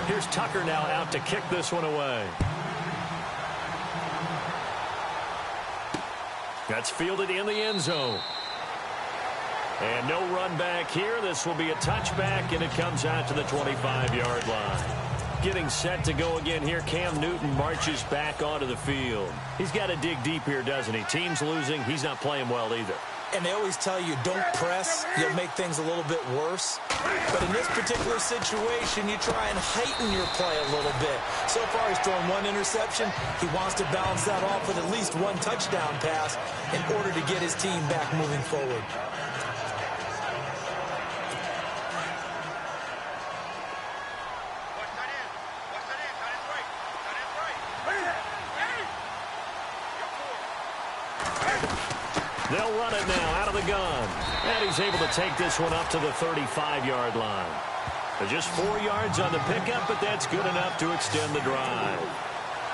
Here's Tucker now out to kick this one away. That's fielded in the end zone. And no run back here. This will be a touchback, and it comes out to the 25-yard line. Getting set to go again here. Cam Newton marches back onto the field. He's got to dig deep here, doesn't he? Team's losing. He's not playing well either. And they always tell you, don't press. You'll make things a little bit worse. But in this particular situation, you try and heighten your play a little bit. So far, he's thrown one interception. He wants to balance that off with at least one touchdown pass in order to get his team back moving forward. They'll run it now out of the gun. And he's able to take this one up to the 35-yard line. They're just 4 yards on the pickup, but that's good enough to extend the drive.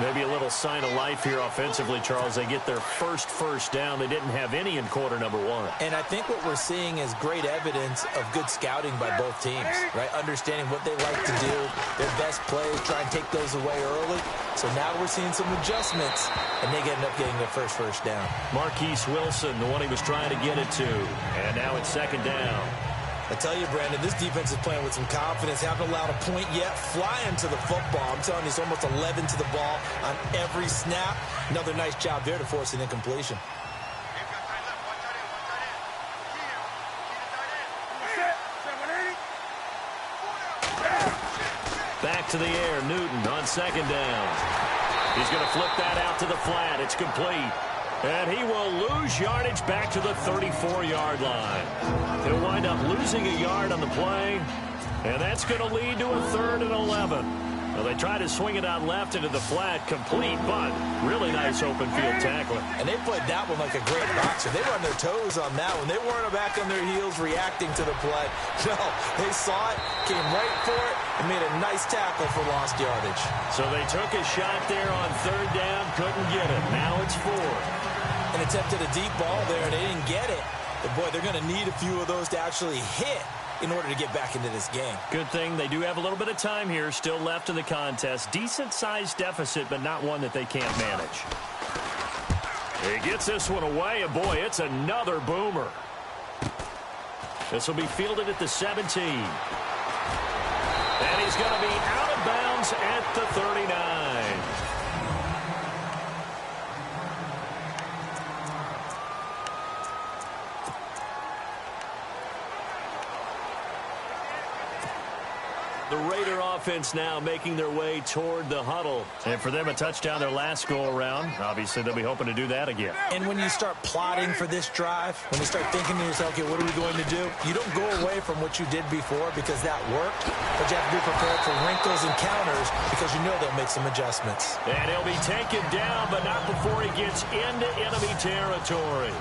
Maybe a little sign of life here offensively, Charles. They get their first down. They didn't have any in quarter number one. And I think what we're seeing is great evidence of good scouting by both teams, right? Understanding what they like to do, their best plays, try and take those away early. So now we're seeing some adjustments, and they end up getting their first down. Marquise Wilson, the one he was trying to get it to. And now it's second down. I tell you, Brandon, this defense is playing with some confidence. Haven't allowed a point yet. Flying to the football. I'm telling you, it's almost 11 to the ball on every snap. Another nice job there to force an incompletion. Back to the air, Newton on second down. He's going to flip that out to the flat. It's complete. And he will lose yardage back to the 34-yard line. He'll wind up losing a yard on the play, and that's going to lead to a 3rd and 11. Well, they try to swing it out left into the flat, complete, but really nice open field tackling. And they played that one like a great boxer. They were on their toes on that one. They weren't back on their heels reacting to the play. No, they saw it, came right for it, and made a nice tackle for lost yardage. So they took a shot there on 3rd down, couldn't get it. Now it's 4th. And attempted a deep ball there, and they didn't get it. But, boy, they're going to need a few of those to actually hit in order to get back into this game. Good thing they do have a little bit of time here still left in the contest. Decent-sized deficit, but not one that they can't manage. He gets this one away, and, boy, it's another boomer. This will be fielded at the 17. And he's going to be out of bounds at the 39. The Raider offense now making their way toward the huddle. And for them, a touchdown their last go-around. Obviously, they'll be hoping to do that again. And when you start plotting for this drive, when you start thinking to yourself, okay, what are we going to do? You don't go away from what you did before because that worked. But you have to be prepared for wrinkles and counters because you know they'll make some adjustments. And he'll be taken down, but not before he gets into enemy territory.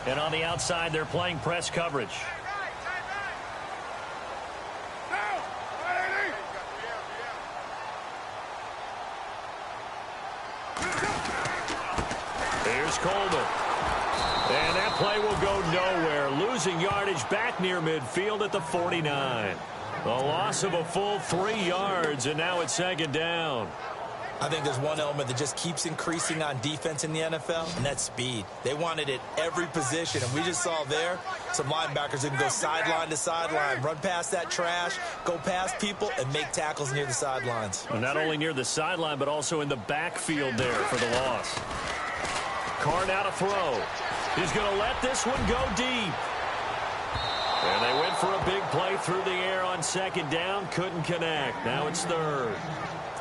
And on the outside, they're playing press coverage. Here's Coleman. And that play will go nowhere. Losing yardage back near midfield at the 49. A loss of a full 3 yards, and now it's second down. I think there's one element that just keeps increasing on defense in the NFL, and that's speed. They want it at every position, and we just saw there some linebackers who can go sideline to sideline, run past that trash, go past people, and make tackles near the sidelines. Well, not only near the sideline, but also in the backfield there for the loss. Carr now to throw. He's going to let this one go deep. And they went for a big play through the air on second down, couldn't connect. Now it's 3rd.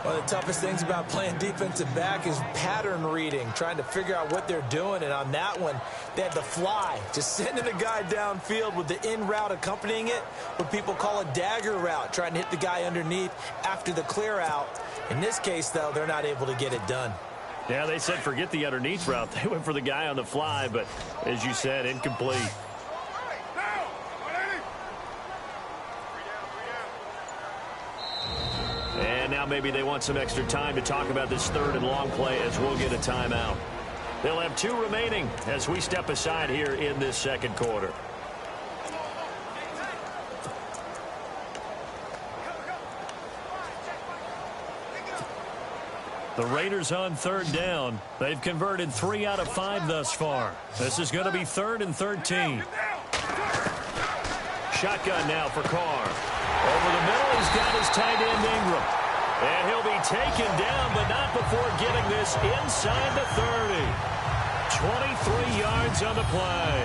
One of the toughest things about playing defensive back is pattern reading, trying to figure out what they're doing. And on that one, they had the fly, just sending a guy downfield with the in route accompanying it, what people call a dagger route, trying to hit the guy underneath after the clear out. In this case, though, they're not able to get it done. Yeah, they said forget the underneath route. They went for the guy on the fly, but as you said, incomplete. And And now maybe they want some extra time to talk about this third and long play as we'll get a timeout. They'll have 2 remaining as we step aside here in this second quarter. The Raiders on third down. They've converted 3 out of 5 thus far. This is going to be 3rd and 13. Shotgun now for Carr. Over the middle, he's got his tight end Ingram. And he'll be taken down, but not before getting this inside the 30. 23 yards on the play.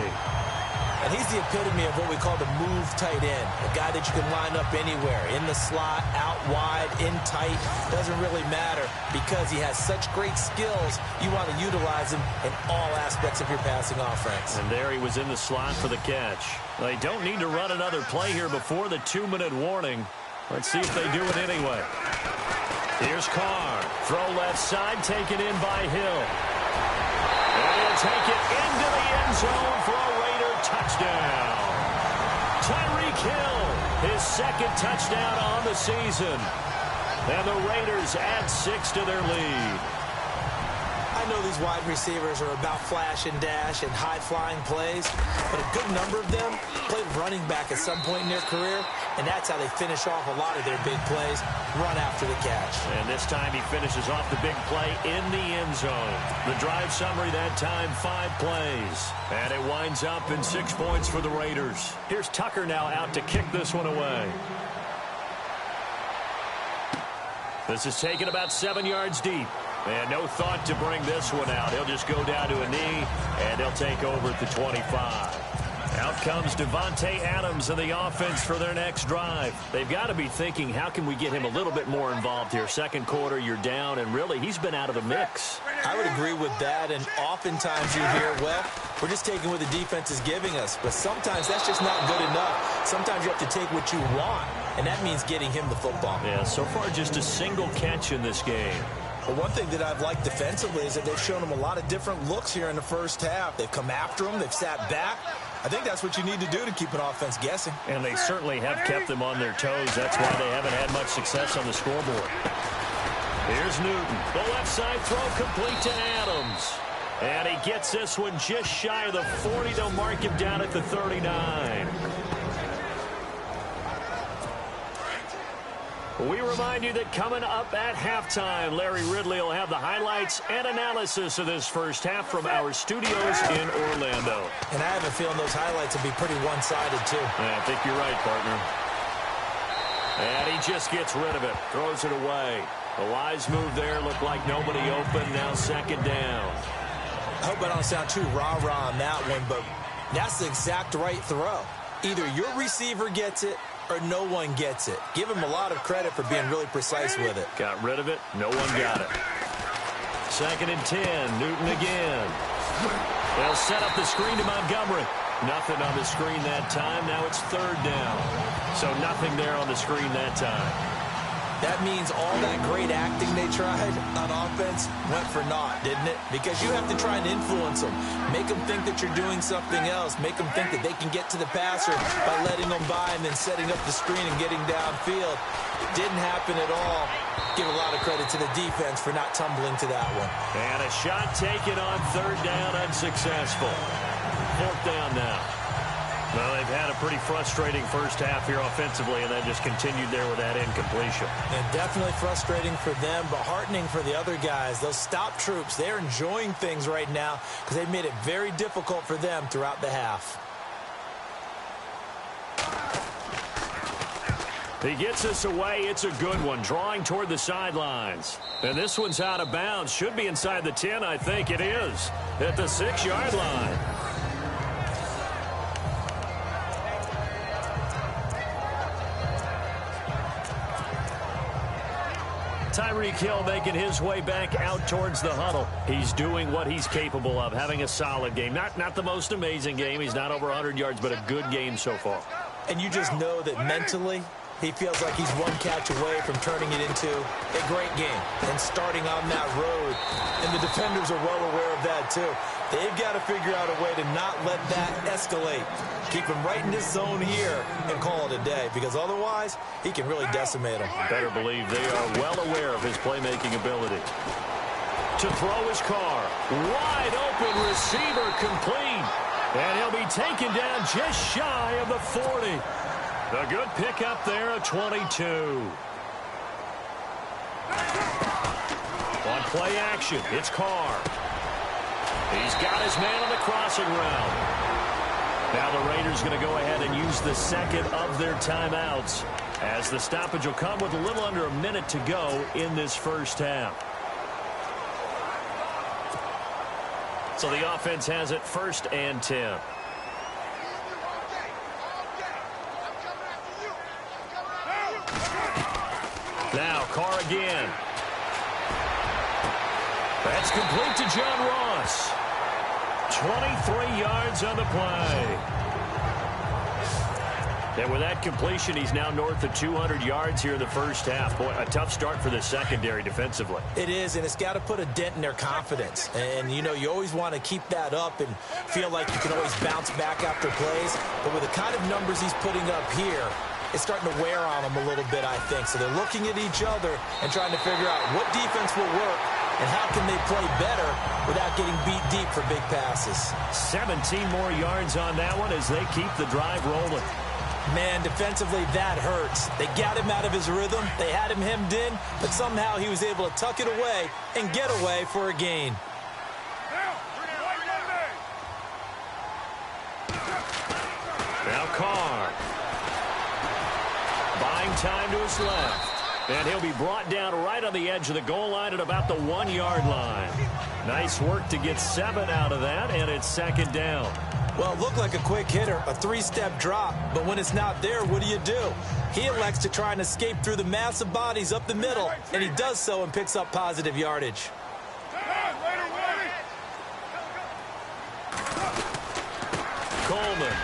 And he's the epitome of what we call the move tight end. A guy that you can line up anywhere. In the slot, out wide, in tight. Doesn't really matter because he has such great skills. You want to utilize him in all aspects of your passing offense. And there he was in the slot for the catch. They don't need to run another play here before the 2-minute warning. Let's see if they do it anyway. Here's Carr. Throw left side, taken in by Hill. And he'll take it into the end zone for a Raider touchdown. Tyreek Hill, his 2nd touchdown on the season. And the Raiders add 6 to their lead. I know these wide receivers are about flash and dash and high-flying plays, but a good number of them played running back at some point in their career, and that's how they finish off a lot of their big plays, run after the catch. And this time he finishes off the big play in the end zone. The drive summary that time, 5 plays. And it winds up in 6 points for the Raiders. Here's Tucker now out to kick this one away. This is taken about 7 yards deep. And no thought to bring this one out. He'll just go down to a knee, and they'll take over at the 25. Out comes Devontae Adams and the offense for their next drive. They've got to be thinking, how can we get him a little bit more involved here? Second quarter, you're down, and really, he's been out of the mix. I would agree with that, and oftentimes you hear, well, we're just taking what the defense is giving us. But sometimes that's just not good enough. Sometimes you have to take what you want, and that means getting him the football. Yeah, so far just a single catch in this game. Well, one thing that I've liked defensively is that they've shown him a lot of different looks here in the first half. They've come after him. They've sat back. I think that's what you need to do to keep an offense guessing. And they certainly have kept them on their toes. That's why they haven't had much success on the scoreboard. Here's Newton. The left side throw complete to Adams. And he gets this one just shy of the 40. They'll mark him down at the 39. We remind you that coming up at halftime, Larry Ridley will have the highlights and analysis of this first half from our studios in Orlando. And I have a feeling those highlights will be pretty one-sided, too. Yeah, I think you're right, partner. And he just gets rid of it, throws it away. The wise move there, looked like nobody open, now second down. I hope I don't sound too rah-rah on that one, but that's the exact right throw. Either your receiver gets it or no one gets it. Give him a lot of credit for being really precise with it. Got rid of it. No one got it. 2nd and 10. Newton again. They'll set up the screen to Montgomery. Nothing on the screen that time. Now it's 3rd down. So nothing there on the screen that time. That means all that great acting they tried on offense went for naught, didn't it? Because you have to try and influence them. Make them think that you're doing something else. Make them think that they can get to the passer by letting them by and then setting up the screen and getting downfield. It didn't happen at all. Give a lot of credit to the defense for not tumbling to that one. And a shot taken on 3rd down, unsuccessful. 4th down now. Well, they've had a pretty frustrating first half here offensively, and then just continued there with that incompletion. And definitely frustrating for them, but heartening for the other guys. Those stop troops, they're enjoying things right now because they've made it very difficult for them throughout the half. He gets us away. It's a good one, drawing toward the sidelines. And this one's out of bounds. Should be inside the 10, I think it is, at the 6-yard line. Tyreek Hill making his way back out towards the huddle. He's doing what he's capable of, having a solid game. Not the most amazing game. He's not over 100 yards, but a good game so far. And you just know that mentally He feels like he's one catch away from turning it into a great game and starting on that road. And the defenders are well aware of that, too. They've got to figure out a way to not let that escalate. Keep him right in this zone here and call it a day, because otherwise he can really decimate him. Better believe they are well aware of his playmaking ability. To throw his car. Wide open receiver complete. And he'll be taken down just shy of the 40. A good pickup there, a 22. On play action, it's Carr. He's got his man on the crossing route. Now the Raiders going to go ahead and use the second of their timeouts, as the stoppage will come with a little under a minute to go in this first half. So the offense has it 1st and 10. Now Carr again. That's complete to John Ross. 23 yards on the play. And with that completion, he's now north of 200 yards here in the first half. Boy, a tough start for the secondary defensively. It is, and it's got to put a dent in their confidence. And, you know, you always want to keep that up and feel like you can always bounce back after plays. But with the kind of numbers he's putting up here, it's starting to wear on them a little bit, I think. So they're looking at each other and trying to figure out what defense will work and how can they play better without getting beat deep for big passes. 17 more yards on that one as they keep the drive rolling. Man, defensively, that hurts. They got him out of his rhythm. They had him hemmed in, but somehow he was able to tuck it away and get away for a gain. Now Carr. Buying time to his left. And he'll be brought down right on the edge of the goal line at about the 1-yard line. Nice work to get 7 out of that, and it's 2nd down. Well, it looked like a quick hitter, a 3-step drop, but when it's not there, what do? He elects to try and escape through the massive bodies up the middle, and he does so and picks up positive yardage. Coleman.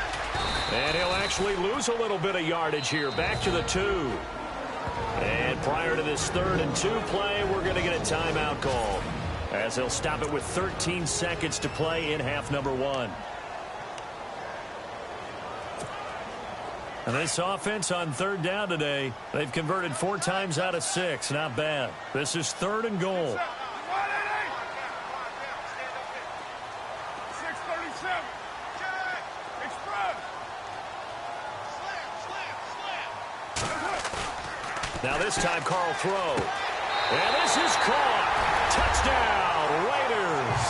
And he'll actually lose a little bit of yardage here. Back to the 2. And prior to this 3rd and 2 play, we're going to get a timeout call, as they'll stop it with 13 seconds to play in half number 1. And this offense on 3rd down today, they've converted 4 times out of 6. Not bad. This is 3rd and goal. Now this time, Carl throw. And this is caught. Touchdown, Raiders.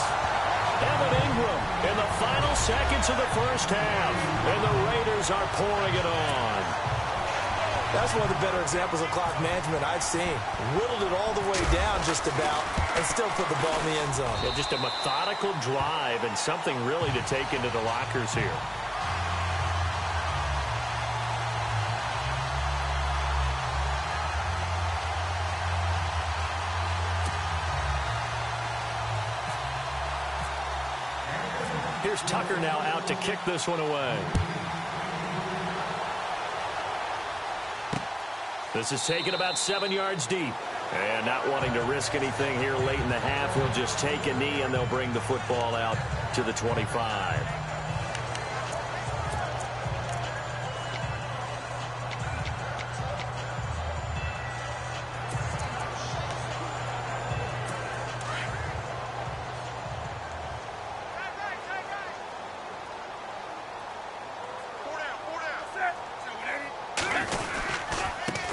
Evan Ingram in the final seconds of the first half. And the Raiders are pouring it on. That's one of the better examples of clock management I've seen. Whittled it all the way down just about and still put the ball in the end zone. Yeah, just a methodical drive and something really to take into the lockers here. Here's Tucker now out to kick this one away. This is taken about 7 yards deep. And not wanting to risk anything here late in the half, he'll just take a knee and they'll bring the football out to the 25.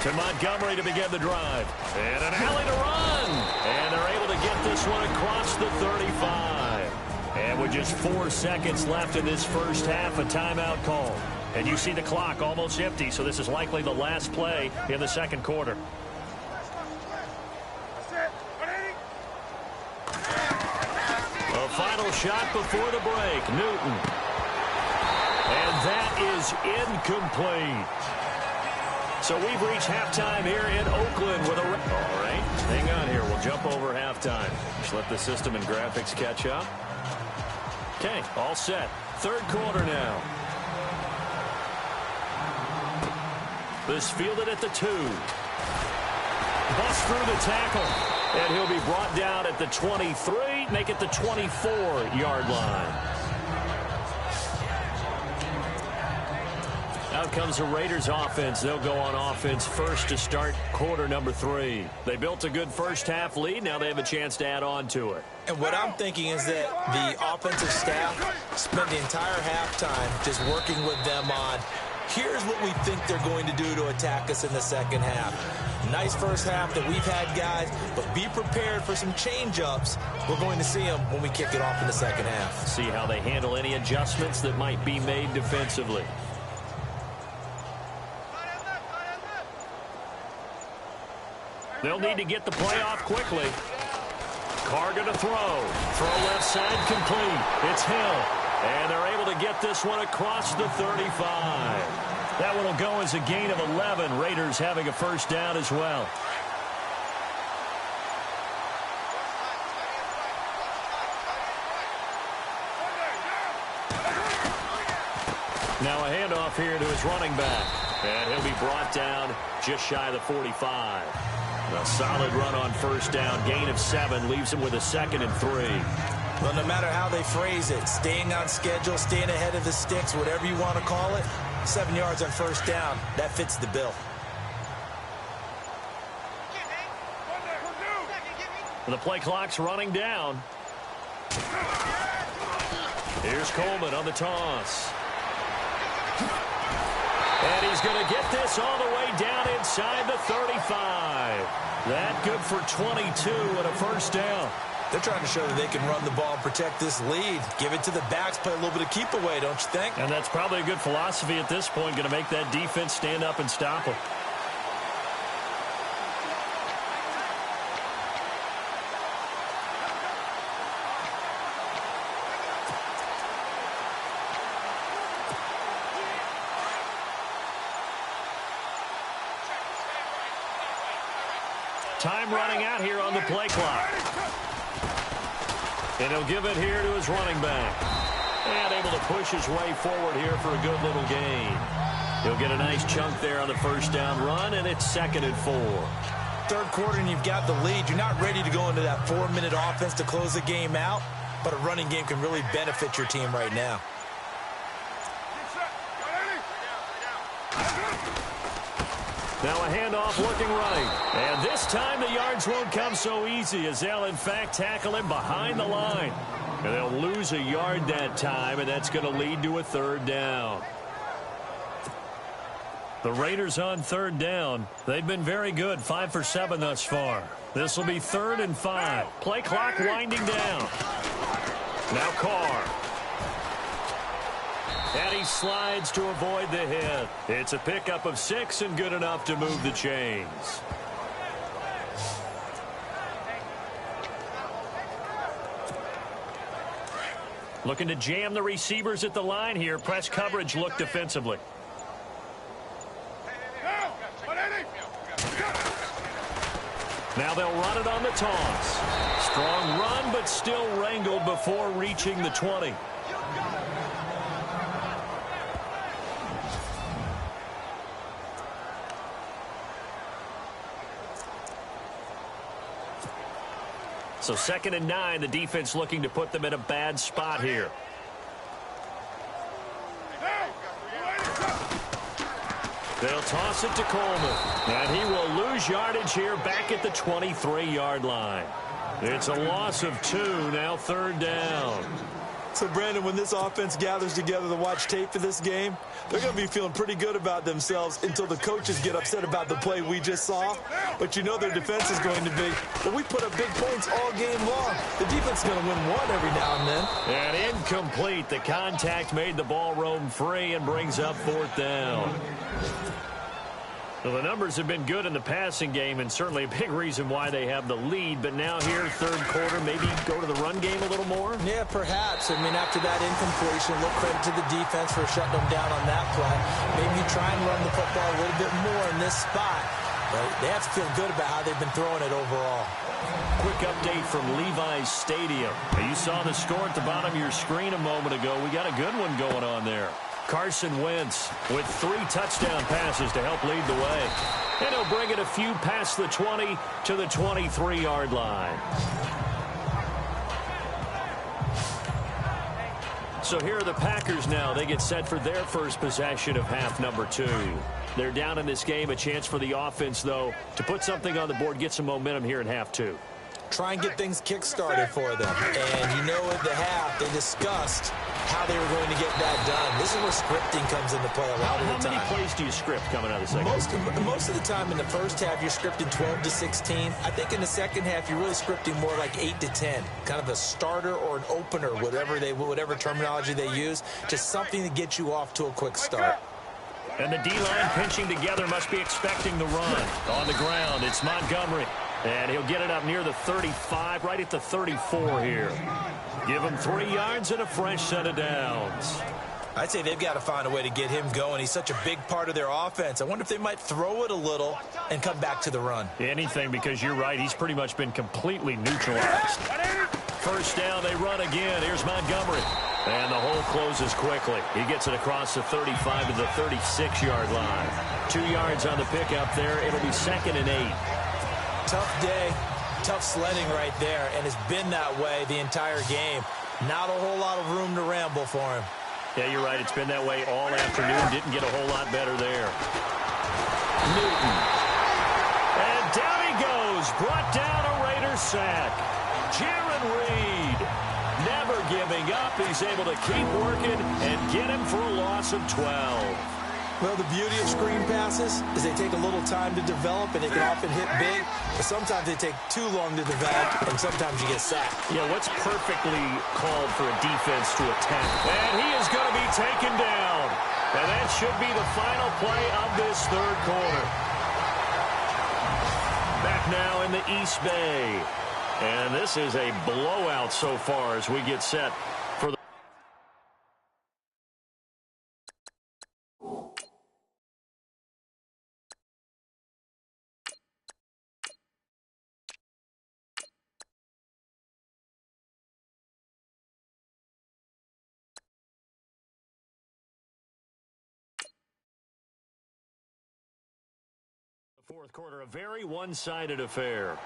To Montgomery to begin the drive. And an alley to run. And they're able to get this one across the 35. And with just 4 seconds left in this first half, a timeout call. And you see the clock almost empty, so this is likely the last play in the second quarter. A final shot before the break. Newton. And that is incomplete. So we've reached halftime here in Oakland with a... All right, hang on here. We'll jump over halftime. Just let the system and graphics catch up. Okay, all set. Third quarter now. is fielded at the 2. Bust through the tackle, and he'll be brought down at the 23, make it the 24-yard line. Out comes the Raiders offense. They'll go on offense first to start quarter number 3. They built a good first-half lead. Now they have a chance to add on to it. And what I'm thinking is that the offensive staff spent the entire halftime just working with them on, here's what we think they're going to do to attack us in the second half. Nice first half that we've had, guys, but be prepared for some change-ups. We're going to see them when we kick it off in the second half. See how they handle any adjustments that might be made defensively. They'll need to get the play off quickly. Carr going to throw. Throw left side complete. It's Hill. And they're able to get this one across the 35. That one will go as a gain of 11. Raiders having a first down as well. Now a handoff here to his running back. And he'll be brought down just shy of the 45. A solid run on first down. Gain of 7 leaves him with a 2nd and 3. Well, no matter how they phrase it, staying on schedule, staying ahead of the sticks, whatever you want to call it, 7 yards on first down, that fits the bill. The play clock's running down. Here's Coleman on the toss. And he's going to get this all the way down inside the 35. That good for 22 and a first down. They're trying to show that they can run the ball and protect this lead. Give it to the backs, play a little bit of keep away, don't you think? And that's probably a good philosophy at this point, going to make that defense stand up and stop them. Time running out here on the play clock. And he'll give it here to his running back. And able to push his way forward here for a good little gain. He'll get a nice chunk there on the first down run, and it's 2nd and 4. Third quarter, and you've got the lead. You're not ready to go into that 4-minute offense to close the game out, but a running game can really benefit your team right now. Now a handoff looking right. And this time the yards won't come so easy as they'll, in fact, tackle him behind the line. And they'll lose a yard that time, and that's going to lead to a 3rd down. The Raiders on 3rd down. They've been very good, 5 for 7 thus far. This will be 3rd and 5. Play clock winding down. Now Carr. And he slides to avoid the hit. It's a pickup of 6 and good enough to move the chains. Looking to jam the receivers at the line here. Press coverage look defensively. Now they'll run it on the toss. Strong run, but still wrangled before reaching the 20. So 2nd and 9, the defense looking to put them in a bad spot here. They'll toss it to Coleman. And he will lose yardage here back at the 23-yard line. It's a loss of 2, now 3rd down. So, Brandon, when this offense gathers together to watch tape for this game, they're going to be feeling pretty good about themselves until the coaches get upset about the play we just saw. But you know their defense is going to be, well, we put up big points all game long. The defense is going to win one every now and then. And incomplete. The contact made the ball roam free and brings up 4th down. Well, the numbers have been good in the passing game, and certainly a big reason why they have the lead. But now here, 3rd quarter, maybe go to the run game a little more? Yeah, perhaps. I mean, after that incompletion, a little credit to the defense for shutting them down on that play. Maybe you try and run the football a little bit more in this spot. But they have to feel good about how they've been throwing it overall. Quick update from Levi's Stadium. You saw the score at the bottom of your screen a moment ago. We got a good one going on there. Carson Wentz with 3 touchdown passes to help lead the way. And he'll bring it a few past the 20 to the 23-yard line. So here are the Packers now. They get set for their first possession of half number 2. They're down in this game. A chance for the offense, though, to put something on the board, get some momentum here in half 2. Try and get things kick-started for them. And you know at the half, they discussed how they were going to get that done. This is where scripting comes into play a lot of the time. How many plays do you script coming out of the second? Most of the time in the first half, you're scripting 12 to 16. I think in the second half, you're really scripting more like 8 to 10. Kind of a starter or an opener, whatever terminology they use. Just something to get you off to a quick start. And the D-line pinching together must be expecting the run. On the ground, it's Montgomery. And he'll get it up near the 35, right at the 34 here. Give him 3 yards and a fresh set of downs. I'd say they've got to find a way to get him going. He's such a big part of their offense. I wonder if they might throw it a little and come back to the run. Anything, because you're right. He's pretty much been completely neutralized. First down, they run again. Here's Montgomery. And the hole closes quickly. He gets it across the 35 to the 36-yard line. 2 yards on the pickup there. It'll be 2nd and 8. Tough day, tough sledding right there, and it's been that way the entire game. Not a whole lot of room to ramble for him. Yeah, you're right. It's been that way all afternoon. Didn't get a whole lot better there. Newton. And down he goes. Brought down a Raiders sack. Jaron Reed. Never giving up. He's able to keep working and get him for a loss of 12. Well, the beauty of screen passes is they take a little time to develop, and they can often hit big, but sometimes they take too long to develop, and sometimes you get sacked. Yeah, what's perfectly called for a defense to attack? And he is going to be taken down. And that should be the final play of this third quarter. Back now in the East Bay. And this is a blowout so far as we get set for the... Fourth quarter, a very one-sided affair.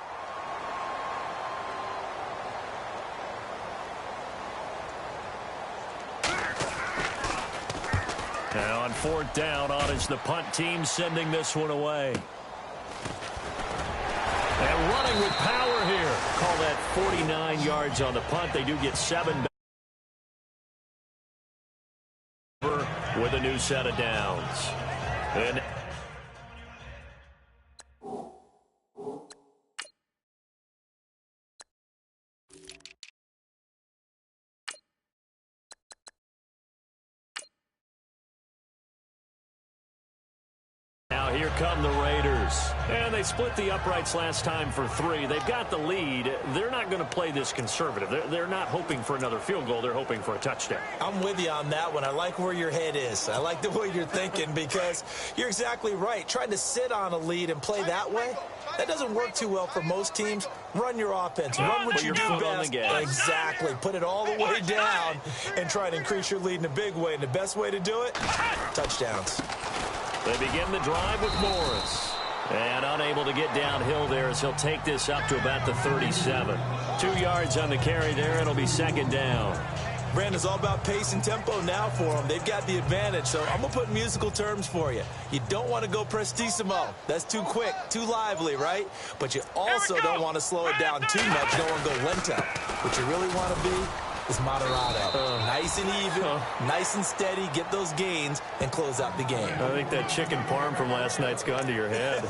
Now on 4th down, on is the punt team sending this one away. And running with power here. Call that 49 yards on the punt. They do get 7 with a new set of downs. And now here come the Raiders. And they split the uprights last time for 3. They've got the lead. They're not going to play this conservative. They're not hoping for another field goal. They're hoping for a touchdown. I'm with you on that one. I like where your head is. I like the way you're thinking because you're exactly right. Trying to sit on a lead and play that way, that doesn't work too well for most teams. Run your offense. Run what you do best. Exactly. Put it all the way down and try to increase your lead in a big way. And the best way to do it, touchdowns. They begin the drive with Morris. And unable to get downhill there as he'll take this up to about the 37. 2 yards on the carry there. It'll be 2nd down. Brandon, it's all about pace and tempo now for them. They've got the advantage, so I'm going to put musical terms for you. You don't want to go prestissimo. That's too quick, too lively, right? But you also don't want to slow it down too much. You don't want to go lento. What you really want to be is moderato. Nice and even, nice and steady, get those gains, and close out the game. I think that chicken parm from last night's gone to your head.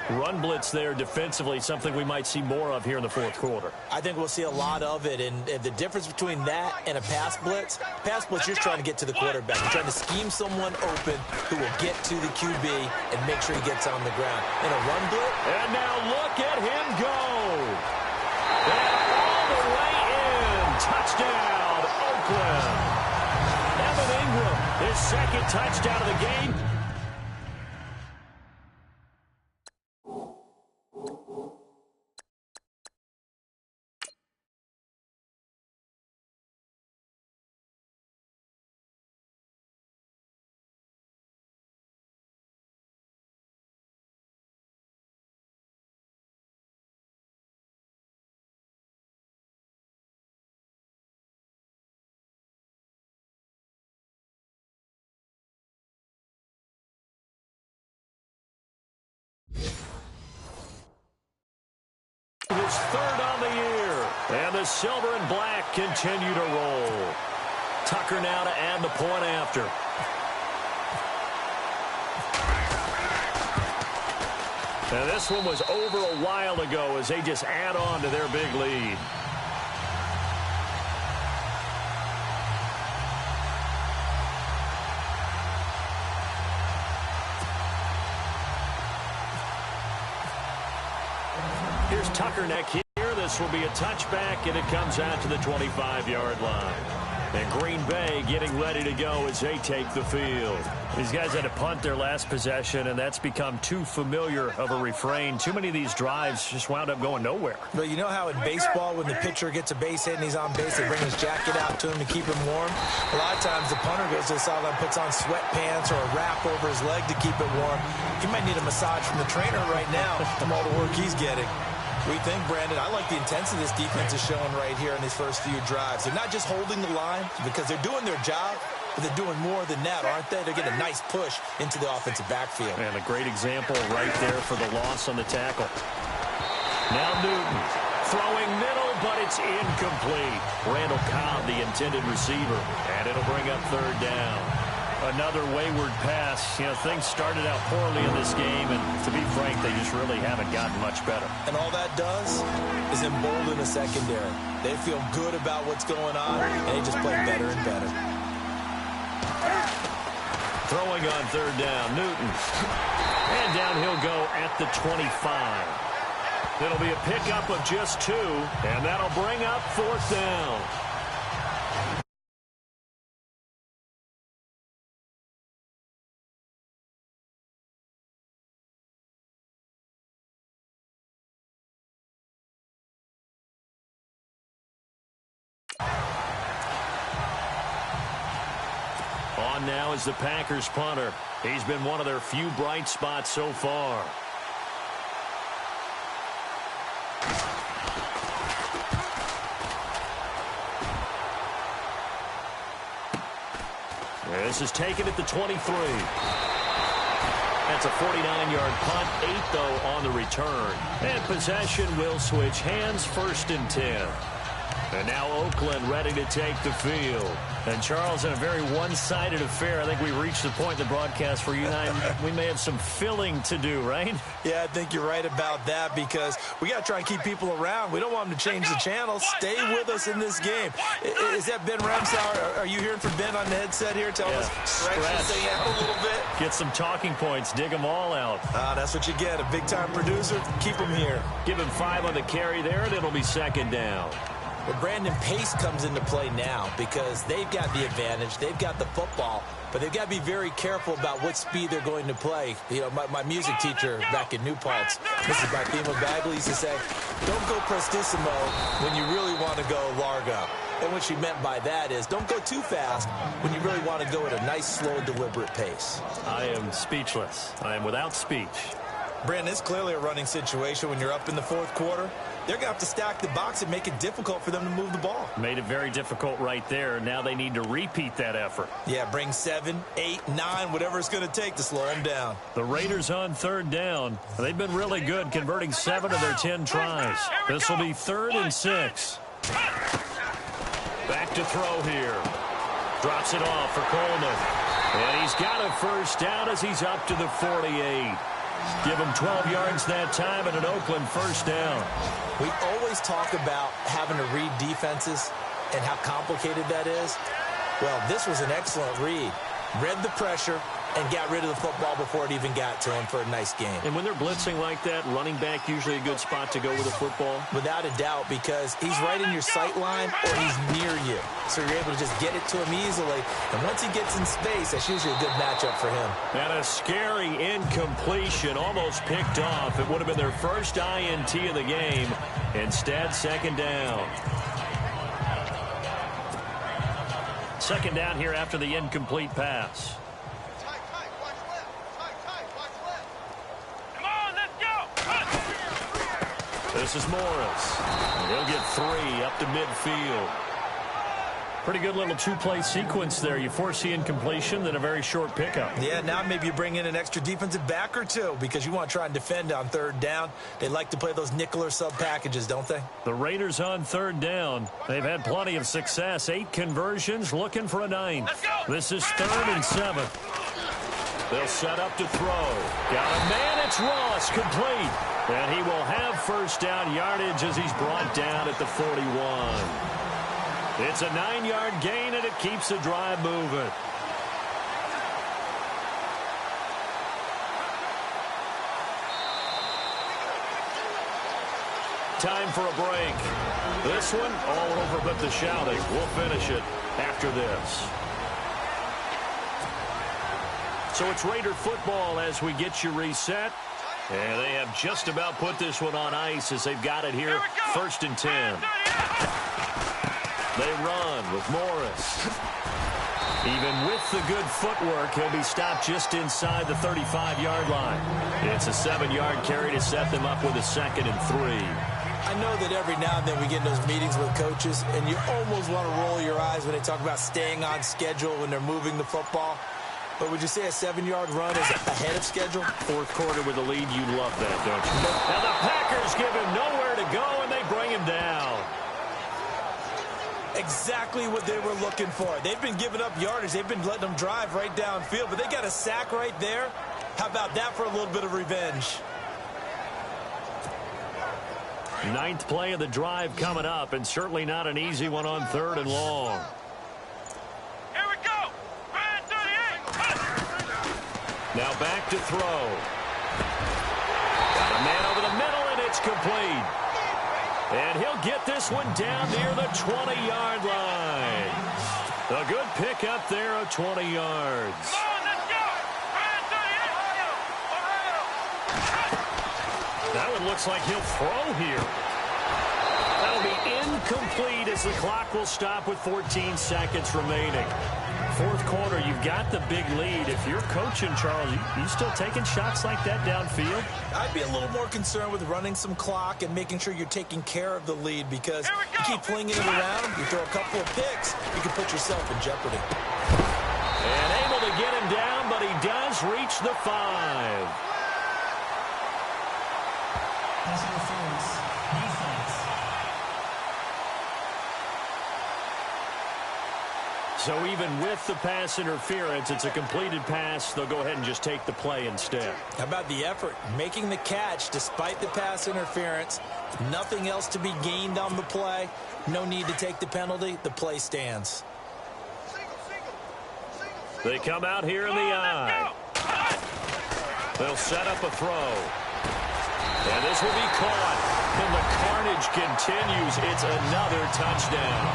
Run blitz there defensively, something we might see more of here in the fourth quarter. I think we'll see a lot of it, and the difference between that and a pass blitz, you're just trying to get to the quarterback. You're trying to scheme someone open who will get to the QB and make sure he gets on the ground. In a run blitz. And now look at him go. And all the way in. Touchdown, Oakland. Evan Ingram, his 2nd touchdown of the game. goes third on the year. And the silver and black continue to roll. Tucker now to add the point after. And this one was over a while ago as they just add on to their big lead. Here's Tucker neck here. This will be a touchback, and it comes out to the 25-yard line. And Green Bay getting ready to go as they take the field. These guys had to punt their last possession, and that's become too familiar of a refrain. Too many of these drives just wound up going nowhere. But you know how in baseball, when the pitcher gets a base hit and he's on base, they bring his jacket out to him to keep him warm? A lot of times the punter goes to the sideline, puts on sweatpants or a wrap over his leg to keep it warm. He might need a massage from the trainer right now from all the work he's getting. We think, Brandon, I like the intensity this defense is showing right here in these first few drives. They're not just holding the line because they're doing their job, but they're doing more than that, aren't they? They're getting a nice push into the offensive backfield. And a great example right there for the loss on the tackle. Now Newton throwing middle, but it's incomplete. Randall Cobb, the intended receiver, and it'll bring up third down. Another wayward pass. You know, things started out poorly in this game, and to be frank, they just really haven't gotten much better. And all that does is embolden the secondary. They feel good about what's going on, and they just play better and better. Throwing on third down, Newton. And down he'll go at the 25. It'll be a pickup of just 2, and that'll bring up fourth down. On now is the Packers punter. He's been one of their few bright spots so far. This is taken at the 23. That's a 49-yard punt, 8 though on the return. And possession will switch hands, 1st and 10. And now Oakland ready to take the field. And, Charles, in a very one-sided affair, I think we reached the point in the broadcast where you and I, we may have some filling to do, right? Yeah, I think you're right about that because we got to try and keep people around. We don't want them to change the channel. Stay with us in this game. Is that Ben Ramsauer? Are you hearing from Ben on the headset here? Tell us. Stretch this thing out a little bit. Get some talking points. Dig them all out. That's what you get. A big-time producer. Keep him here. Give him 5 on the carry there, and it'll be 2nd down. Well, Brandon, pace comes into play now because they've got the advantage. They've got the football, but they've got to be very careful about what speed they're going to play. You know, my music teacher back in New Paltz, Mrs. Bathema Bagley, used to say, don't go prestissimo when you really want to go largo. And what she meant by that is don't go too fast when you really want to go at a nice, slow, deliberate pace. I am speechless. I am without speech. Brandon, it's clearly a running situation when you're up in the 4th quarter. They're going to have to stack the box and make it difficult for them to move the ball. Made it very difficult right there. Now they need to repeat that effort. Yeah, bring 7, 8, 9, whatever it's going to take to slow them down. The Raiders on 3rd down. They've been really good, converting 7 of their 10 tries. This will be 3rd and 6. Back to throw here. Drops it off for Coleman. And he's got a 1st down as he's up to the 48. Give him 12 yards that time and an Oakland 1st down. We always talk about having to read defenses and how complicated that is. Well, this was an excellent read. Read the pressure and got rid of the football before it even got to him for a nice game. And when they're blitzing like that, running back usually a good spot to go with a football? Without a doubt, because he's right in your sight line or he's near you. So you're able to just get it to him easily. And once he gets in space, that's usually a good matchup for him. And a scary incompletion, almost picked off. It would have been their first INT of the game. Instead, 2nd down. 2nd down here after the incomplete pass. This is Morris. He'll get 3 up to midfield. Pretty good little two-play sequence there. You force the incompletion, then a very short pickup. Yeah, now maybe you bring in an extra defensive back or two because you want to try and defend on third down. They like to play those nickel or sub packages, don't they? The Raiders on third down. They've had plenty of success. 8 conversions, looking for a 9th. This is 3rd and 7. They'll set up to throw. Got a man, it's Ross, complete. And he will have first down yardage as he's brought down at the 41. It's a 9-yard gain, and it keeps the drive moving. Time for a break. This one, all over but the shouting. We'll finish it after this. So it's Raider football as we get you reset. And they have just about put this one on ice as they've got it here. 1st and 10. They run with Morris. Even with the good footwork, he'll be stopped just inside the 35-yard line. It's a 7-yard carry to set them up with a 2nd and 3. I know that every now and then we get in those meetings with coaches, and you almost want to roll your eyes when they talk about staying on schedule when they're moving the football. But would you say a 7-yard run is ahead of schedule? 4th quarter with a lead, you love that, don't you? Now the Packers give him nowhere to go, and they bring him down. Exactly what they were looking for. They've been giving up yardage. They've been letting them drive right downfield, but they got a sack right there. How about that for a little bit of revenge? 9th play of the drive coming up, and certainly not an easy one on 3rd and long. Here we go. 38. Now back to throw. Got a man over the middle, and it's complete. And he'll get this one down near the 20-yard line. A good pickup there of 20 yards. Come on, let's go. That one looks like he'll throw here. That'll be incomplete as the clock will stop with 14 seconds remaining. 4th quarter, you've got the big lead. If you're coaching, Charles, you still taking shots like that downfield? I'd be a little more concerned with running some clock and making sure you're taking care of the lead because you keep flinging it around, you throw a couple of picks, you can put yourself in jeopardy. And able to get him down, but he does reach the 5. So even with the pass interference, it's a completed pass. They'll go ahead and just take the play instead. How about the effort? Making the catch despite the pass interference. Nothing else to be gained on the play. No need to take the penalty. The play stands. They come out here in the eye. They'll set up a throw. And this will be caught. And the carnage continues. It's another touchdown.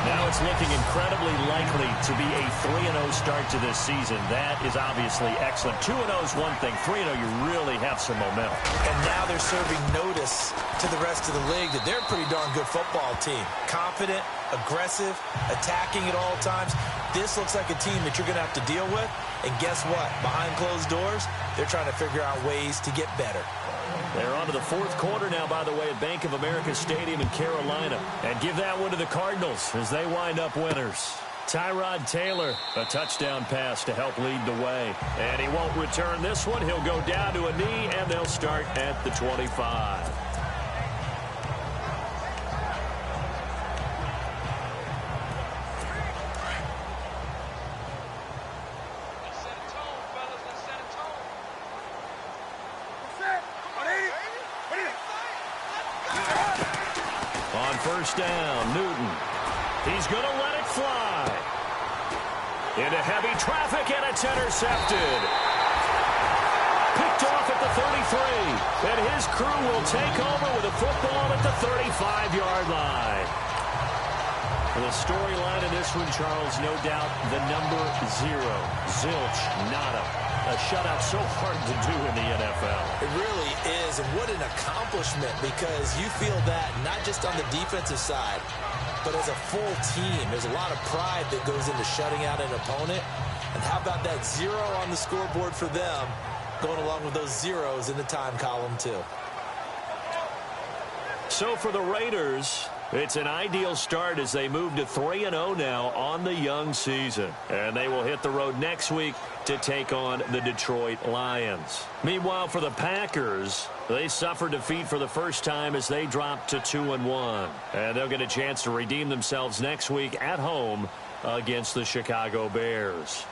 Now it's looking incredibly likely to be a 3-0 start to this season. That is obviously excellent. 2-0 is one thing. 3-0, you really have some momentum. And now they're serving notice to the rest of the league that they're a pretty darn good football team. Confident, aggressive, attacking at all times. This looks like a team that you're going to have to deal with. And guess what? Behind closed doors, they're trying to figure out ways to get better. They're on to the 4th quarter now, by the way, at Bank of America Stadium in Carolina. And give that one to the Cardinals as they wind up winners. Tyrod Taylor, a touchdown pass to help lead the way. And he won't return this one. He'll go down to a knee, and they'll start at the 25. First down, Newton. He's going to let it fly. Into heavy traffic, and it's intercepted. Picked off at the 33. And his crew will take over with a football at the 35-yard line. The storyline in this one, Charles, no doubt the number 0. Zilch, nada. A shutout so hard to do in the NFL. It really is, and what an accomplishment, because you feel that not just on the defensive side, but as a full team. There's a lot of pride that goes into shutting out an opponent. And how about that 0 on the scoreboard for them, going along with those zeros in the time column, too. So for the Raiders, It's an ideal start as they move to 3-0 now on the young season. And they will hit the road next week to take on the Detroit Lions. Meanwhile, for the Packers, they suffered defeat for the first time as they dropped to 2-1. And they'll get a chance to redeem themselves next week at home against the Chicago Bears.